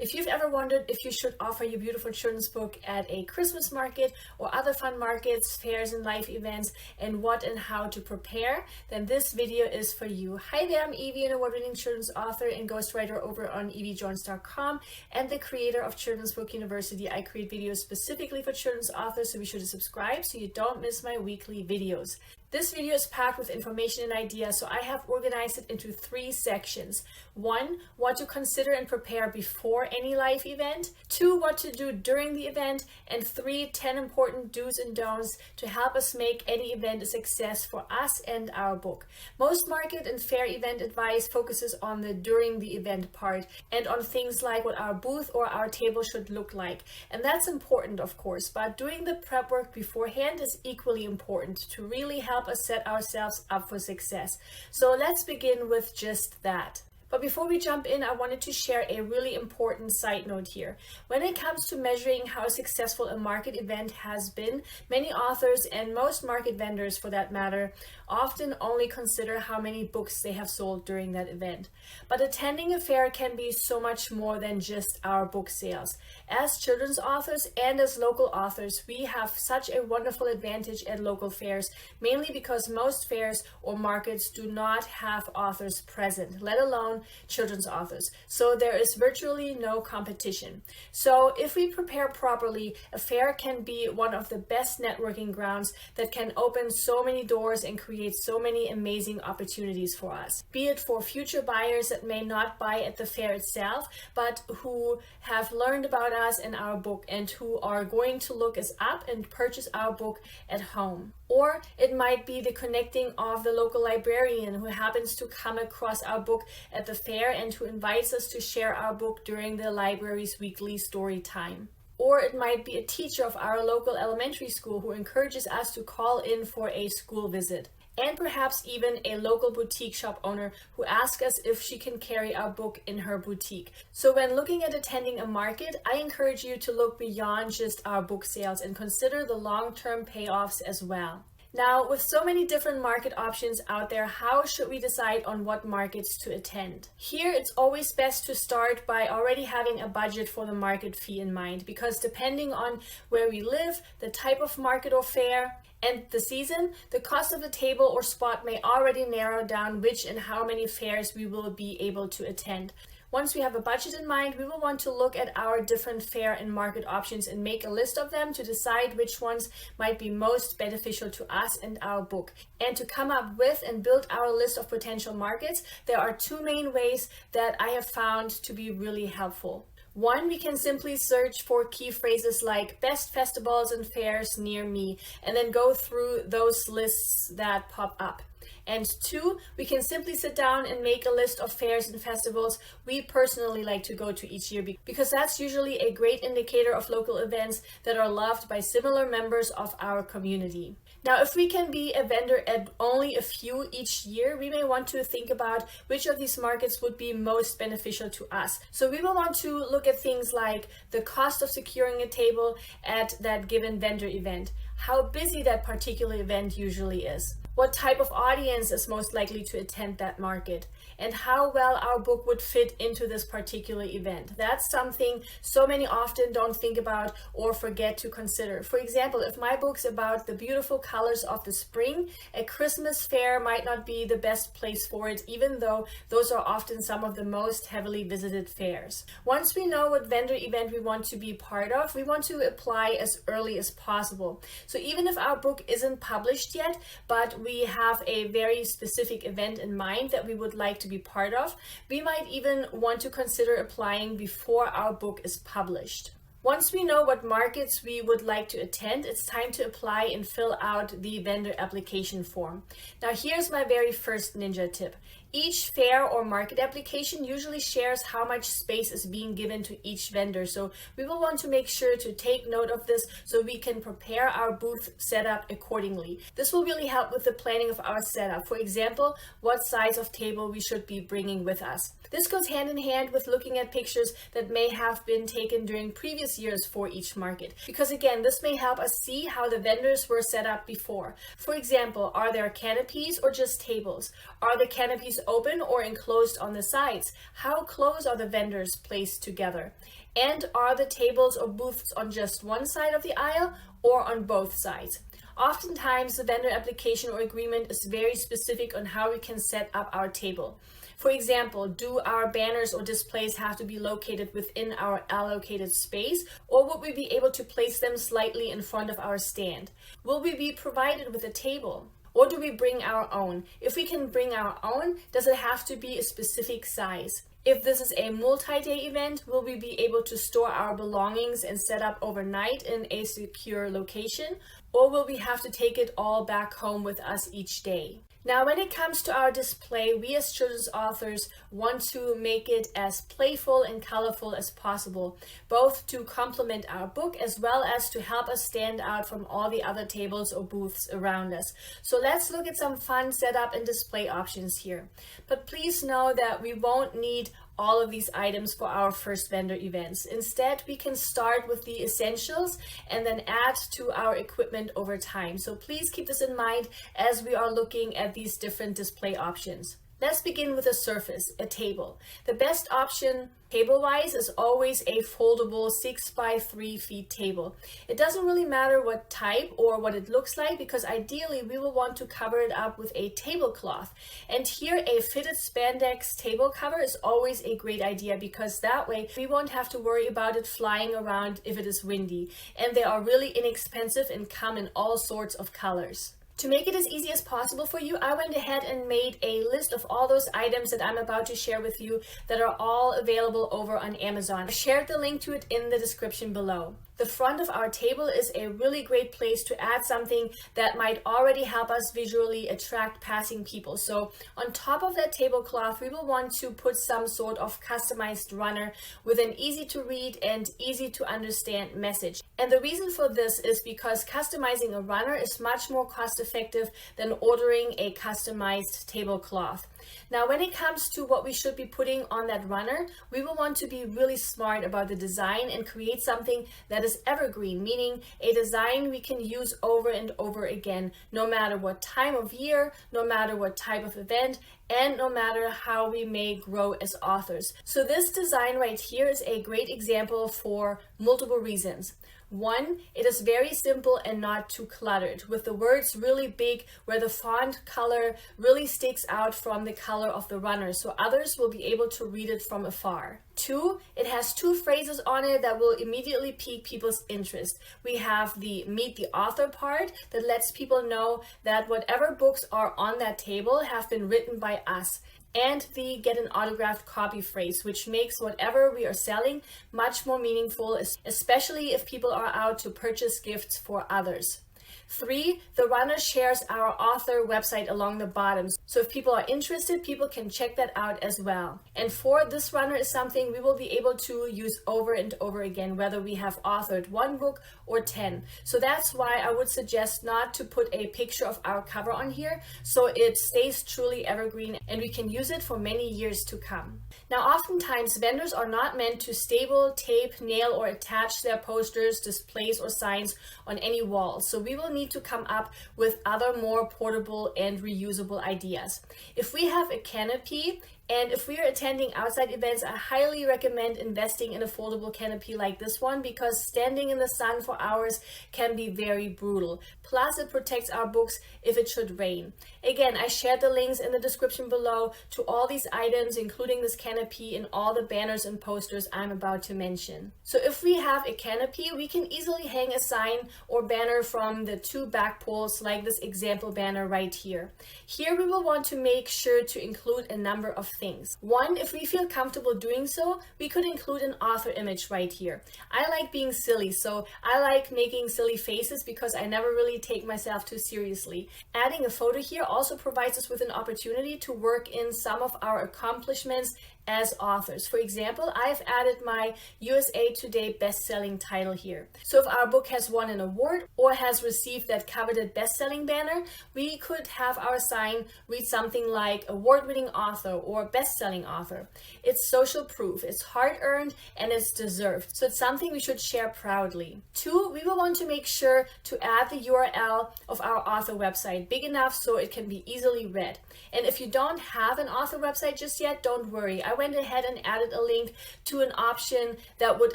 If you've ever wondered if you should offer your beautiful children's book at a Christmas market or other fun markets, fairs and life events, and what and how to prepare, then this video is for you. Hi there, I'm Eevi, an award-winning children's author and ghostwriter over on eevijones.com and the creator of Children's Book University. I create videos specifically for children's authors, so be sure to subscribe so you don't miss my weekly videos. This video is packed with information and ideas, so I have organized it into 3 sections. 1, what to consider and prepare before any live event. 2, what to do during the event. And 3, 10 important do's and don'ts to help us make any event a success for us and our book. Most market and fair event advice focuses on the during the event part and on things like what our booth or our table should look like. And that's important, of course, but doing the prep work beforehand is equally important to really help us set ourselves up for success. So let's begin with just that. But before we jump in, I wanted to share a really important side note here. When it comes to measuring how successful a market event has been, many authors and most market vendors for that matter often only consider how many books they have sold during that event. But attending a fair can be so much more than just our book sales. As children's authors and as local authors, we have such a wonderful advantage at local fairs, mainly because most fairs or markets do not have authors present, let alone children's authors. So there is virtually no competition. So if we prepare properly, a fair can be one of the best networking grounds that can open so many doors and create so many amazing opportunities for us. Be it for future buyers that may not buy at the fair itself, but who have learned about us and our book and who are going to look us up and purchase our book at home. Or it might be the connecting of the local librarian who happens to come across our book at the fair and who invites us to share our book during the library's weekly story time. Or it might be a teacher of our local elementary school who encourages us to call in for a school visit. And perhaps even a local boutique shop owner who asks us if she can carry our book in her boutique. So when looking at attending a market, I encourage you to look beyond just our book sales and consider the long-term payoffs as well. Now, with so many different market options out there, how should we decide on what markets to attend? Here, it's always best to start by already having a budget for the market fee in mind, because depending on where we live, the type of market or fair, and the season, the cost of a table or spot may already narrow down which and how many fairs we will be able to attend. Once we have a budget in mind, we will want to look at our different fair and market options and make a list of them to decide which ones might be most beneficial to us and our book. And to come up with and build our list of potential markets, there are 2 main ways that I have found to be really helpful. 1, we can simply search for key phrases like best festivals and fairs near me, and then go through those lists that pop up. And 2, we can simply sit down and make a list of fairs and festivals we personally like to go to each year, because that's usually a great indicator of local events that are loved by similar members of our community. Now, if we can be a vendor at only a few each year, we may want to think about which of these markets would be most beneficial to us. So we will want to look at things like the cost of securing a table at that given vendor event, how busy that particular event usually is, what type of audience is most likely to attend that market, and how well our book would fit into this particular event. That's something so many often don't think about or forget to consider. For example, if my book's about the beautiful colors of the spring, a Christmas fair might not be the best place for it, even though those are often some of the most heavily visited fairs. Once we know what vendor event we want to be part of, we want to apply as early as possible. So even if our book isn't published yet, but we have a very specific event in mind that we would like to be part of, we might even want to consider applying before our book is published. Once we know what markets we would like to attend, it's time to apply and fill out the vendor application form. Now, here's my very first ninja tip. Each fair or market application usually shares how much space is being given to each vendor. So we will want to make sure to take note of this so we can prepare our booth setup accordingly. This will really help with the planning of our setup. For example, what size of table we should be bringing with us. This goes hand in hand with looking at pictures that may have been taken during previous years for each market. Because again, this may help us see how the vendors were set up before. For example, are there canopies or just tables? Are the canopies seats open or enclosed on the sides? How close are the vendors placed together? And are the tables or booths on just one side of the aisle or on both sides? Oftentimes, the vendor application or agreement is very specific on how we can set up our table. For example, do our banners or displays have to be located within our allocated space, or would we be able to place them slightly in front of our stand? Will we be provided with a table? Or do we bring our own? If we can bring our own, does it have to be a specific size? If this is a multi-day event, will we be able to store our belongings and set up overnight in a secure location? Or will we have to take it all back home with us each day? Now, when it comes to our display, we as children's authors want to make it as playful and colorful as possible, both to complement our book as well as to help us stand out from all the other tables or booths around us. So let's look at some fun setup and display options here. But please know that we won't need all of these items for our first vendor events. Instead, we can start with the essentials and then add to our equipment over time. So please keep this in mind as we are looking at these different display options. Let's begin with a surface, a table. The best option table-wise is always a foldable 6 by 3 feet table. It doesn't really matter what type or what it looks like, because ideally we will want to cover it up with a tablecloth. And here a fitted spandex table cover is always a great idea, because that way we won't have to worry about it flying around if it is windy. And they are really inexpensive and come in all sorts of colors. To make it as easy as possible for you, I went ahead and made a list of all those items that I'm about to share with you that are all available over on Amazon. I shared the link to it in the description below. The front of our table is a really great place to add something that might already help us visually attract passing people. So on top of that tablecloth, we will want to put some sort of customized runner with an easy to read and easy to understand message. And the reason for this is because customizing a runner is much more cost effective than ordering a customized tablecloth. Now, when it comes to what we should be putting on that runner, we will want to be really smart about the design and create something that is evergreen, meaning a design we can use over and over again, no matter what time of year, no matter what type of event, and no matter how we may grow as authors. So this design right here is a great example for multiple reasons. One, it is very simple and not too cluttered, with the words really big where the font color really sticks out from the color of the runner, so others will be able to read it from afar. Two, it has two phrases on it that will immediately pique people's interest. We have the meet the author part that lets people know that whatever books are on that table have been written by us, and the get an autographed copy phrase, which makes whatever we are selling much more meaningful, especially if people are out to purchase gifts for others. 3, the runner shares our author website along the bottom. So if people are interested, people can check that out as well. And 4, this runner is something we will be able to use over and over again, whether we have authored 1 book or 10. So that's why I would suggest not to put a picture of our cover on here, so it stays truly evergreen and we can use it for many years to come. Now, oftentimes vendors are not meant to staple, tape, nail, or attach their posters, displays, or signs on any wall. So we will need to come up with other more portable and reusable ideas. If we have a canopy, and if we are attending outside events, I highly recommend investing in a foldable canopy like this one, because standing in the sun for hours can be very brutal. Plus, it protects our books if it should rain. Again, I shared the links in the description below to all these items, including this canopy and all the banners and posters I'm about to mention. So if we have a canopy, we can easily hang a sign or banner from the 2 back poles, like this example banner right here. Here we will want to make sure to include a number of things. 1, if we feel comfortable doing so, we could include an author image right here. I like being silly, so I like making silly faces because I never really take myself too seriously. Adding a photo here also provides us with an opportunity to work in some of our accomplishments as authors. For example, I've added my USA Today best-selling title here. So if our book has won an award or has received that coveted best-selling banner, we could have our sign read something like award-winning author or best-selling author. It's social proof, it's hard-earned, and it's deserved. So it's something we should share proudly. 2, we will want to make sure to add the URL of our author website big enough so it can be easily read. And if you don't have an author website just yet, don't worry. I went ahead and added a link to an option that would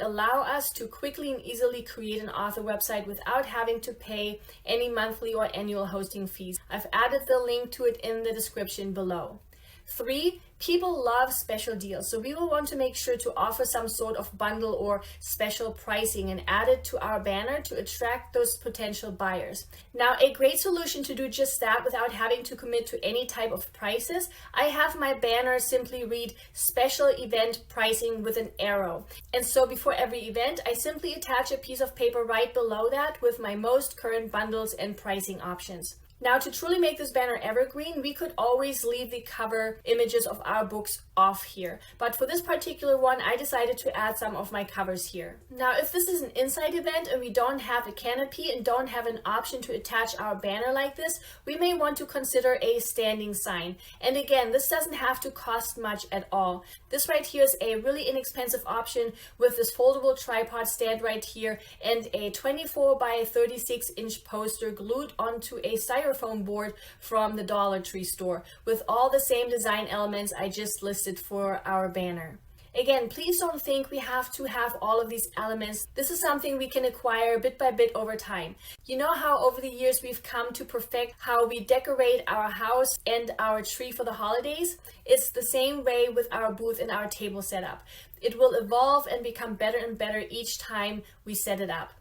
allow us to quickly and easily create an author website without having to pay any monthly or annual hosting fees. I've added the link to it in the description below. 3, people love special deals, so we will want to make sure to offer some sort of bundle or special pricing and add it to our banner to attract those potential buyers. Now, a great solution to do just that without having to commit to any type of prices, I have my banner simply read special event pricing with an arrow. And so before every event, I simply attach a piece of paper right below that with my most current bundles and pricing options. Now, to truly make this banner evergreen, we could always leave the cover images of our books off here. But for this particular one, I decided to add some of my covers here. Now, if this is an inside event and we don't have a canopy and don't have an option to attach our banner like this, we may want to consider a standing sign. And again, this doesn't have to cost much at all. This right here is a really inexpensive option with this foldable tripod stand right here and a 24 by 36 inch poster glued onto a styrofoam board from the Dollar Tree store with all the same design elements I just listed for our banner. Again, please don't think we have to have all of these elements. This is something we can acquire bit by bit over time. You know how over the years we've come to perfect how we decorate our house and our tree for the holidays? It's the same way with our booth and our table setup. It will evolve and become better and better each time we set it up.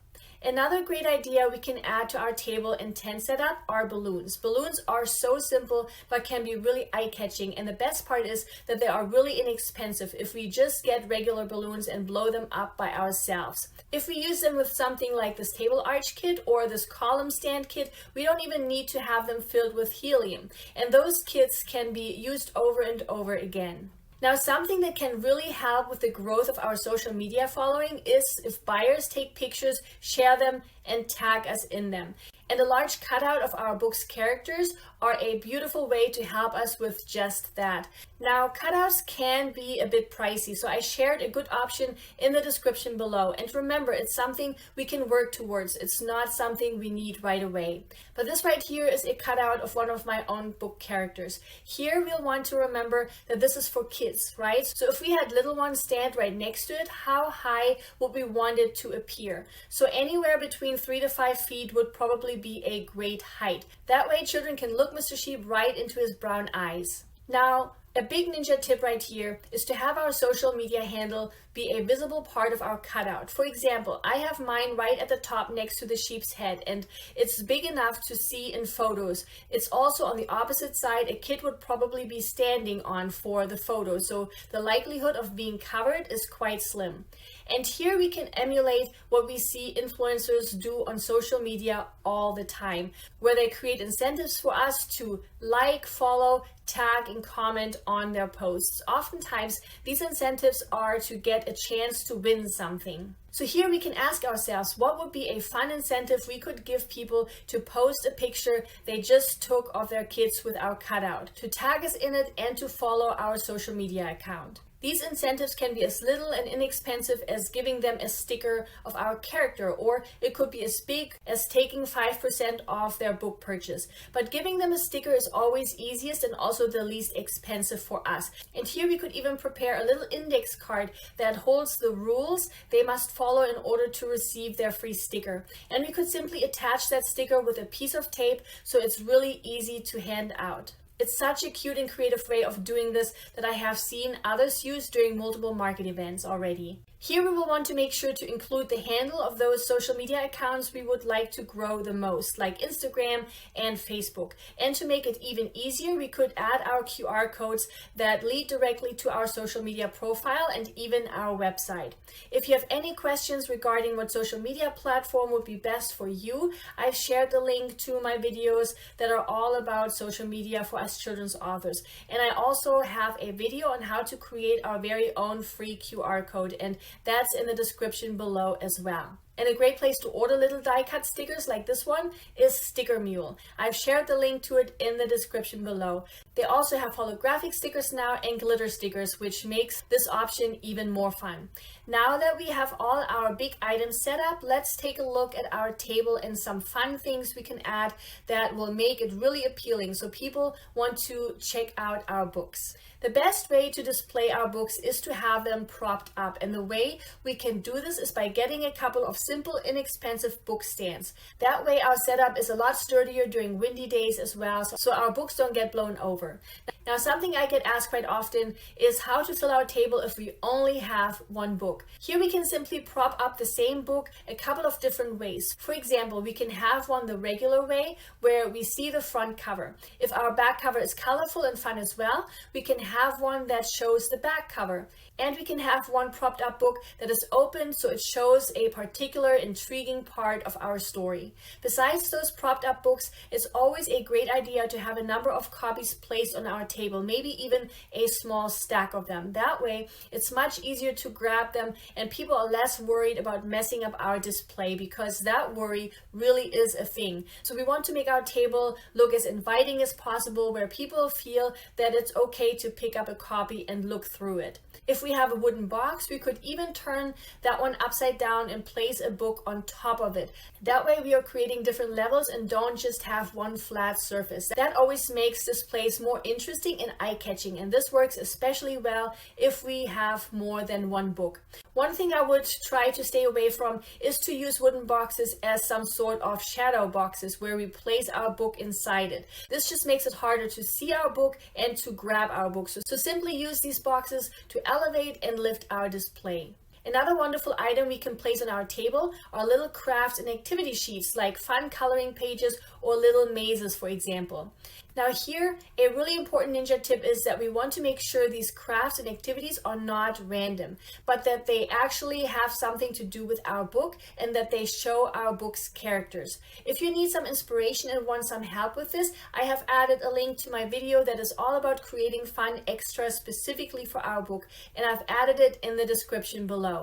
Another great idea we can add to our table and tent setup are balloons. Balloons are so simple but can be really eye-catching, and the best part is that they are really inexpensive if we just get regular balloons and blow them up by ourselves. If we use them with something like this table arch kit or this column stand kit, we don't even need to have them filled with helium, and those kits can be used over and over again. Now, something that can really help with the growth of our social media following is if buyers take pictures, share them, and tag us in them. And a large cutout of our book's characters are a beautiful way to help us with just that. Now, cutouts can be a bit pricey, so I shared a good option in the description below. And remember, it's something we can work towards. It's not something we need right away. But this right here is a cutout of one of my own book characters. Here we'll want to remember that this is for kids, right? So if we had little ones stand right next to it, how high would we want it to appear? So anywhere between 3 to 5 feet would probably be a great height. That way children can look Mr. Sheep right into his brown eyes. Now, a big ninja tip right here is to have our social media handle be a visible part of our cutout. For example, I have mine right at the top next to the sheep's head, and it's big enough to see in photos. It's also on the opposite side a kid would probably be standing on for the photo, so the likelihood of being covered is quite slim. And here we can emulate what we see influencers do on social media all the time, where they create incentives for us to like, follow, tag, and comment on their posts. Oftentimes, these incentives are to get a chance to win something. So here we can ask ourselves, what would be a fun incentive we could give people to post a picture they just took of their kids with our cutout, to tag us in it, and to follow our social media account. These incentives can be as little and inexpensive as giving them a sticker of our character, or it could be as big as taking 5% off their book purchase. But giving them a sticker is always easiest and also the least expensive for us. And here we could even prepare a little index card that holds the rules they must follow in order to receive their free sticker. And we could simply attach that sticker with a piece of tape so it's really easy to hand out. It's such a cute and creative way of doing this that I have seen others use during multiple market events already. Here we will want to make sure to include the handle of those social media accounts we would like to grow the most, like Instagram and Facebook. And to make it even easier, we could add our QR codes that lead directly to our social media profile and even our website. If you have any questions regarding what social media platform would be best for you, I've shared the link to my videos that are all about social media for us children's authors. And I also have a video on how to create our very own free QR code, and that's in the description below as well. And a great place to order little die cut stickers like this one is Sticker Mule. I've shared the link to it in the description below. They also have holographic stickers now and glitter stickers, which makes this option even more fun. Now that we have all our big items set up, let's take a look at our table and some fun things we can add that will make it really appealing so people want to check out our books. The best way to display our books is to have them propped up, and the way we can do this is by getting a couple of simple, inexpensive book stands. That way our setup is a lot sturdier during windy days as well, so our books don't get blown over. Now, something I get asked quite often is how to fill our table if we only have one book. Here we can simply prop up the same book a couple of different ways. For example, we can have one the regular way where we see the front cover. If our back cover is colorful and fun as well, we can have one that shows the back cover. And we can have one propped up book that is open so it shows a particular intriguing part of our story. Besides those propped up books, it's always a great idea to have a number of copies placed on our table, maybe even a small stack of them. That way, it's much easier to grab them and people are less worried about messing up our display, because that worry really is a thing. So we want to make our table look as inviting as possible, where people feel that it's okay to pick up a copy and look through it. If we have a wooden box, we could even turn that one upside down and place a book on top of it. That way we are creating different levels and don't just have one flat surface. That always makes this place more interesting and eye-catching, and this works especially well if we have more than one book. One thing I would try to stay away from is to use wooden boxes as some sort of shadow boxes where we place our book inside it. This just makes it harder to see our book and to grab our book. So simply use these boxes to elevate and lift our display. Another wonderful item we can place on our table are little crafts and activity sheets, like fun coloring pages or little mazes, for example. Now here, a really important ninja tip is that we want to make sure these crafts and activities are not random, but that they actually have something to do with our book and that they show our book's characters. If you need some inspiration and want some help with this, I have added a link to my video that is all about creating fun extras specifically for our book, and I've added it in the description below.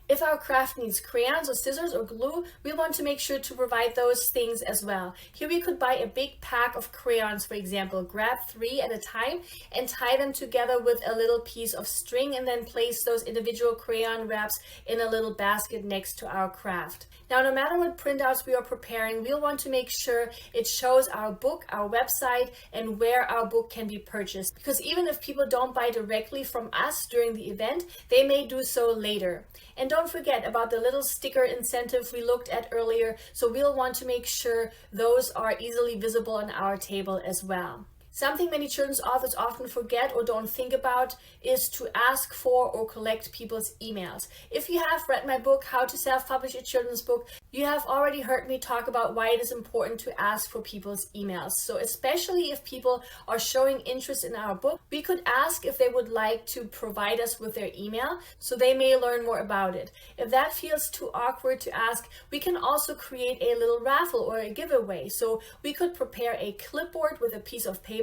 If our craft needs crayons or scissors or glue, we want to make sure to provide those things as well. Here we could buy a big pack of crayons, for example, grab 3 at a time and tie them together with a little piece of string, and then place those individual crayon wraps in a little basket next to our craft. Now, no matter what printouts we are preparing, we'll want to make sure it shows our book, our website, and where our book can be purchased. Because even if people don't buy directly from us during the event, they may do so later. And don't forget about the little sticker incentive we looked at earlier, so we'll want to make sure those are easily visible on our table as well. Something many children's authors often forget or don't think about is to ask for or collect people's emails. If you have read my book, How to Self-Publish a Children's Book, you have already heard me talk about why it is important to ask for people's emails. So especially if people are showing interest in our book, we could ask if they would like to provide us with their email so they may learn more about it. If that feels too awkward to ask, we can also create a little raffle or a giveaway. So we could prepare a clipboard with a piece of paper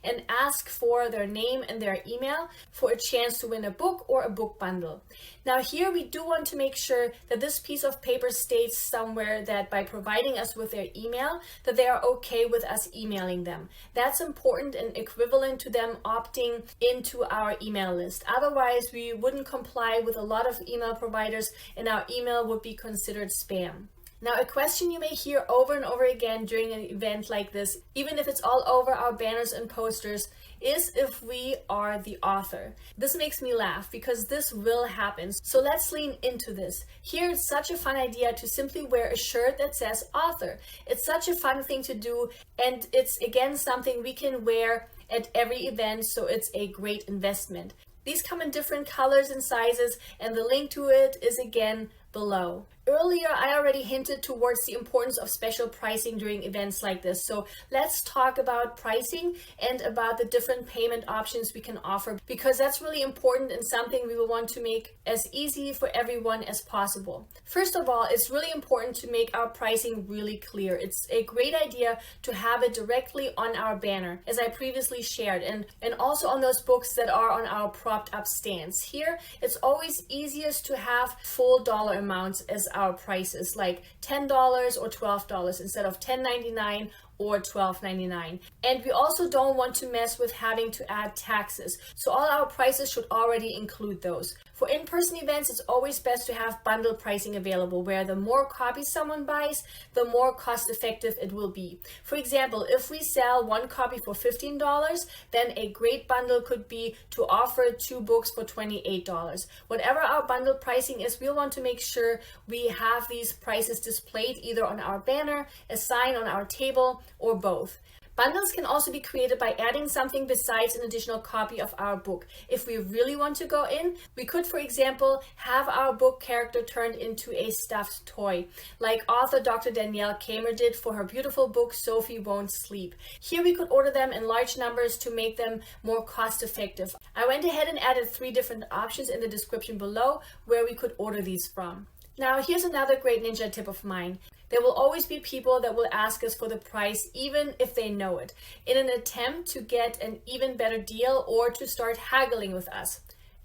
and ask for their name and their email for a chance to win a book or a book bundle. Now here we do want to make sure that this piece of paper states somewhere that by providing us with their email, that they are okay with us emailing them. That's important and equivalent to them opting into our email list. Otherwise, we wouldn't comply with a lot of email providers and our email would be considered spam. Now, a question you may hear over and over again during an event like this, even if it's all over our banners and posters, is if we are the author. This makes me laugh because this will happen. So let's lean into this. Here, it's such a fun idea to simply wear a shirt that says author. It's such a fun thing to do, and it's again something we can wear at every event, so it's a great investment. These come in different colors and sizes, and the link to it is again below. Earlier, I already hinted towards the importance of special pricing during events like this. So let's talk about pricing and about the different payment options we can offer, because that's really important and something we will want to make as easy for everyone as possible. First of all, it's really important to make our pricing really clear. It's a great idea to have it directly on our banner, as I previously shared, and also on those books that are on our propped up stands. Here, it's always easiest to have full dollar amounts as our prices, like $10 or $12 instead of $10.99 or $12.99. And we also don't want to mess with having to add taxes. So all our prices should already include those. For in-person events, it's always best to have bundle pricing available, where the more copies someone buys, the more cost effective it will be. For example, if we sell one copy for $15, then a great bundle could be to offer 2 books for $28. Whatever our bundle pricing is, we'll want to make sure we have these prices displayed either on our banner, a sign on our table, or both. Bundles can also be created by adding something besides an additional copy of our book. If we really want to go in, we could, for example, have our book character turned into a stuffed toy, like author Dr. Danielle Kamer did for her beautiful book, Sophie Won't Sleep. Here we could order them in large numbers to make them more cost effective. I went ahead and added 3 different options in the description below where we could order these from. Now, here's another great ninja tip of mine. There will always be people that will ask us for the price even if they know it, in an attempt to get an even better deal or to start haggling with us.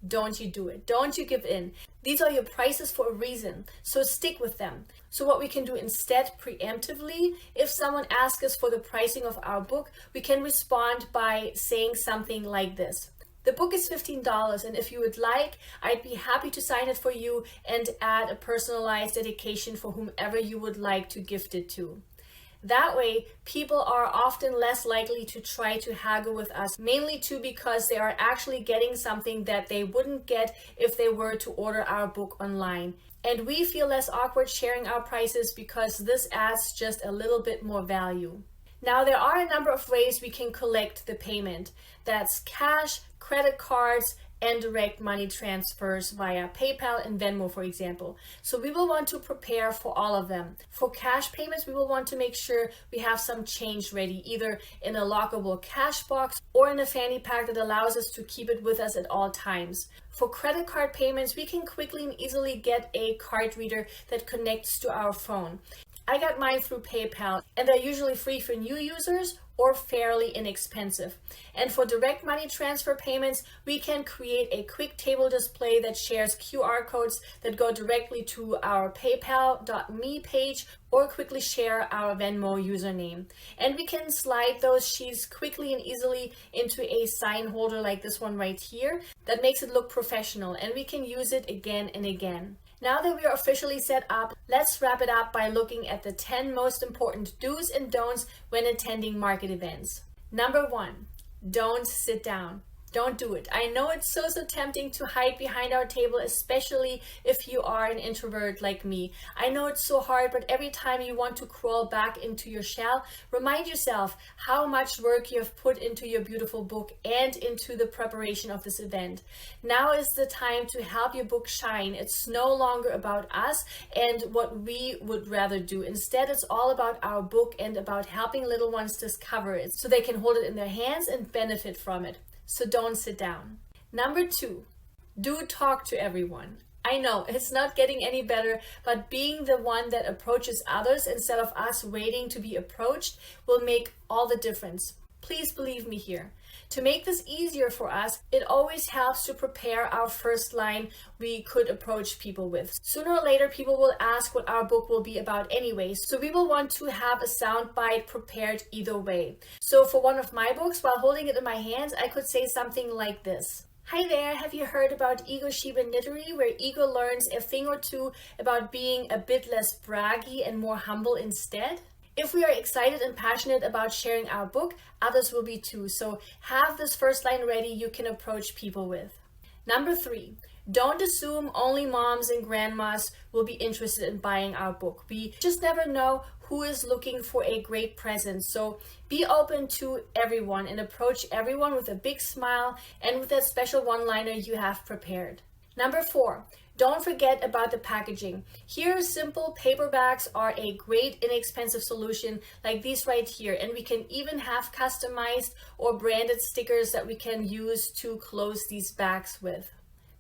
Don't you do it. Don't you give in. These are your prices for a reason, so stick with them. So what we can do instead preemptively, if someone asks us for the pricing of our book, we can respond by saying something like this. The book is $15, and if you would like, I'd be happy to sign it for you and add a personalized dedication for whomever you would like to gift it to. That way, people are often less likely to try to haggle with us, mainly too because they are actually getting something that they wouldn't get if they were to order our book online. And we feel less awkward sharing our prices because this adds just a little bit more value. Now, there are a number of ways we can collect the payment. That's cash, credit cards, and direct money transfers via PayPal and Venmo, for example. So we will want to prepare for all of them. For cash payments, we will want to make sure we have some change ready, either in a lockable cash box or in a fanny pack that allows us to keep it with us at all times. For credit card payments, we can quickly and easily get a card reader that connects to our phone. I got mine through PayPal, and they're usually free for new users or fairly inexpensive. And for direct money transfer payments, we can create a quick table display that shares QR codes that go directly to our paypal.me page or quickly share our Venmo username. And we can slide those sheets quickly and easily into a sign holder like this one right here that makes it look professional, and we can use it again and again. Now that we are officially set up, let's wrap it up by looking at the 10 most important do's and don'ts when attending market events. Number 1, don't sit down. Don't do it. I know it's so tempting to hide behind our table, especially if you are an introvert like me. I know it's so hard, but every time you want to crawl back into your shell, remind yourself how much work you have put into your beautiful book and into the preparation of this event. Now is the time to help your book shine. It's no longer about us and what we would rather do. Instead, it's all about our book and about helping little ones discover it so they can hold it in their hands and benefit from it. So don't sit down. Number 2, do talk to everyone. I know it's not getting any better, but being the one that approaches others instead of us waiting to be approached will make all the difference. Please believe me here. To make this easier for us, it always helps to prepare our first line we could approach people with. Sooner or later, people will ask what our book will be about anyway, so we will want to have a soundbite prepared either way. So for one of my books, while holding it in my hands, I could say something like this. Hi there, have you heard about Ego Shiba Knittery, where Ego learns a thing or two about being a bit less braggy and more humble instead? If we are excited and passionate about sharing our book, others will be too. So have this first line ready you can approach people with. Number 3, Don't assume only moms and grandmas will be interested in buying our book. We just never know who is looking for a great present. So be open to everyone and approach everyone with a big smile and with that special one-liner you have prepared. Number 4, don't forget about the packaging. Here, simple paperbacks are a great inexpensive solution like these right here, and we can even have customized or branded stickers that we can use to close these bags with.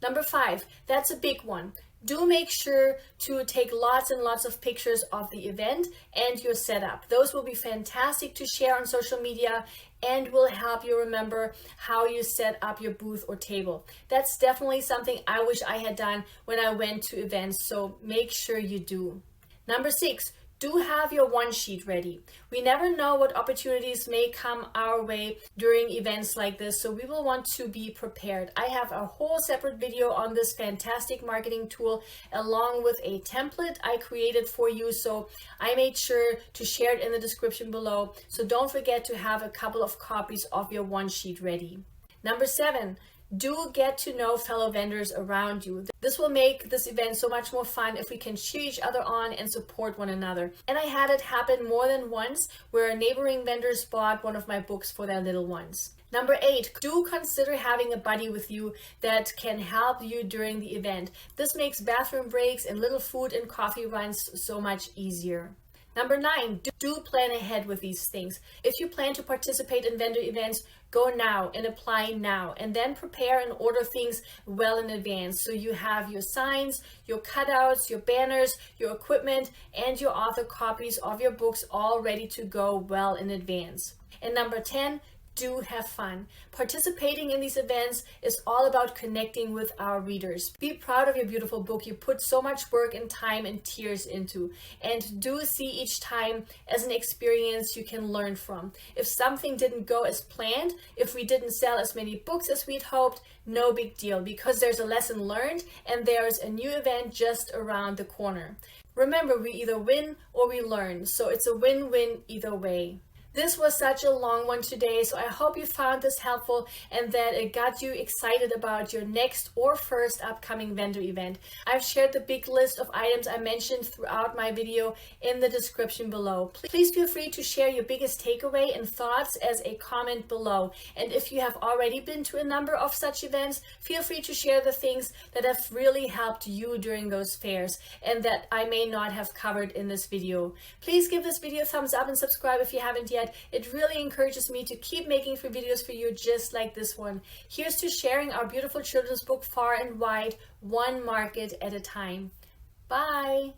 Number 5, that's a big one. Do make sure to take lots and lots of pictures of the event and your setup. Those will be fantastic to share on social media and will help you remember how you set up your booth or table. That's definitely something I wish I had done when I went to events, so make sure you do. Number 6, do have your one sheet ready. We never know what opportunities may come our way during events like this, so we will want to be prepared. I have a whole separate video on this fantastic marketing tool along with a template I created for you, so I made sure to share it in the description below. So don't forget to have a couple of copies of your one sheet ready. Number 7, do get to know fellow vendors around you. This will make this event so much more fun if we can cheer each other on and support one another. And I had it happen more than once where neighboring vendors bought one of my books for their little ones. Number 8, do consider having a buddy with you that can help you during the event. This makes bathroom breaks and little food and coffee runs so much easier. Number 9, do plan ahead with these things. If you plan to participate in vendor events, go now and apply now, and then prepare and order things well in advance. So you have your signs, your cutouts, your banners, your equipment, and your author copies of your books all ready to go well in advance. And number 10, do have fun. Participating in these events is all about connecting with our readers. Be proud of your beautiful book you put so much work and time and tears into, and do see each time as an experience you can learn from. If something didn't go as planned, if we didn't sell as many books as we'd hoped, no big deal, because there's a lesson learned and there's a new event just around the corner. Remember, we either win or we learn, so it's a win-win either way. This was such a long one today, so I hope you found this helpful and that it got you excited about your next or first upcoming vendor event. I've shared the big list of items I mentioned throughout my video in the description below. Please feel free to share your biggest takeaway and thoughts as a comment below. And if you have already been to a number of such events, feel free to share the things that have really helped you during those fairs and that I may not have covered in this video. Please give this video a thumbs up and subscribe if you haven't yet. It really encourages me to keep making videos for you just like this one. Here's to sharing our beautiful children's book far and wide, one market at a time. Bye!